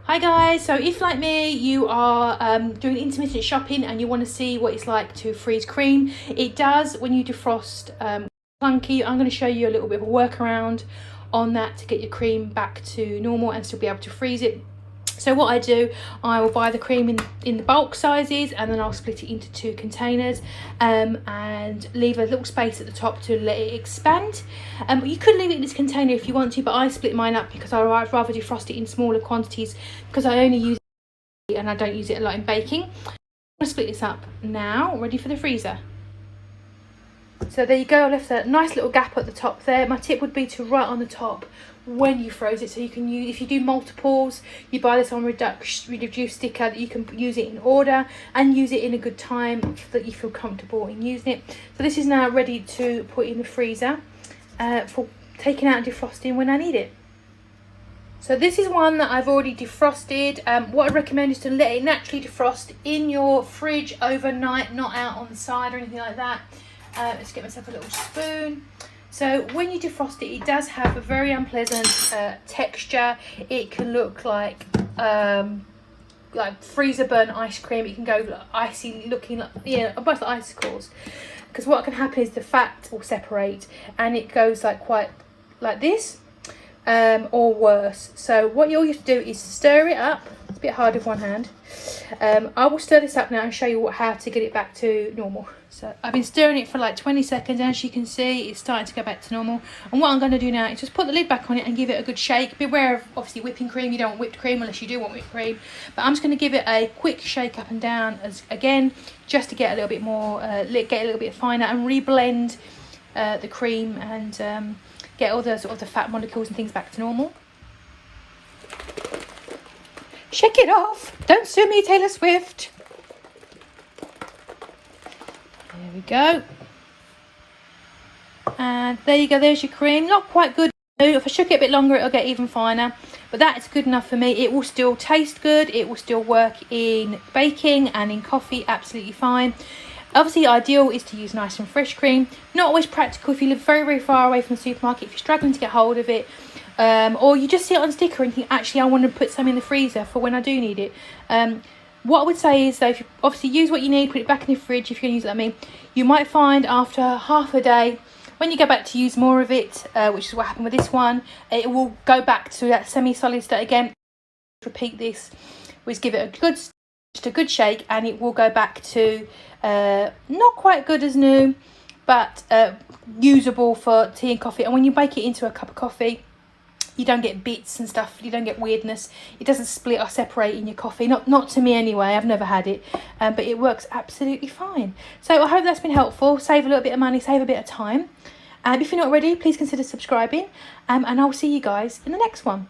Hi guys, so if like me you are doing intermittent shopping and you want to see what it's like to freeze cream, it does when you defrost clunky. I'm going to show you a little bit of a workaround on that to get your cream back to normal and still be able to freeze it. So what I do, I will buy the cream in the bulk sizes and then I'll split it into 2 containers and leave a little space at the top to let it expand. You could leave it in this container if you want to, but I split mine up because I'd rather defrost it in smaller quantities because I only use it and I don't use it a lot in baking. I'm going to split this up now, ready for the freezer. So there you go, I left a nice little gap at the top there. My tip would be to write on the top when you froze it, so you can use, if you do multiples, you buy this on reduced sticker that you can use it in order and use it in a good time that you feel comfortable in using it. So this is now ready to put in the freezer for taking out and defrosting when I need it. So this is one that I've already defrosted. What I recommend is to let it naturally defrost in your fridge overnight, not out on the side or anything like that. Let's get myself a little spoon. So when you defrost it, it does have a very unpleasant texture. It can look like freezer burnt ice cream. It can go icy looking, like, almost like icicles. Because what can happen is the fat will separate and it goes quite like this or worse. So what you all have to do is stir it up. It's a bit hard with one hand. I will stir this up now and show you how to get it back to normal. So I've been stirring it for like 20 seconds and as you can see it's starting to go back to normal. And what I'm going to do now is just put the lid back on it and give it a good shake. Beware of obviously whipping cream. You don't want whipped cream unless you do want whipped cream. But I'm just going to give it a quick shake up and down again just to get a little bit more, get a little bit finer and reblend the cream and get all the sort of the fat molecules and things back to normal. Shake it off. Don't sue me, Taylor Swift. There we go. And there you go, there's your cream. Not quite good. If I shook it a bit longer, it'll get even finer. But that is good enough for me. It will still taste good. It will still work in baking and in coffee, absolutely fine. Obviously, ideal is to use nice and fresh cream. Not always practical if you live very, very far away from the supermarket. If you're struggling to get hold of it, or you just see it on a sticker and think, actually, I want to put some in the freezer for when I do need it. What I would say is, though, if you obviously use what you need, put it back in the fridge if you're going to use it, you might find after half a day, when you go back to use more of it, which is what happened with this one, it will go back to that semi-solid state again. Repeat this, which give it a good shake, and it will go back to not quite good as new, but usable for tea and coffee. And when you bake it into a cup of coffee, you don't get bits and stuff, you don't get weirdness. It doesn't split or separate in your coffee, not to me anyway, I've never had it, but it works absolutely fine. So I hope that's been helpful. Save a little bit of money, save a bit of time. If you're not ready, please consider subscribing, and I'll see you guys in the next one.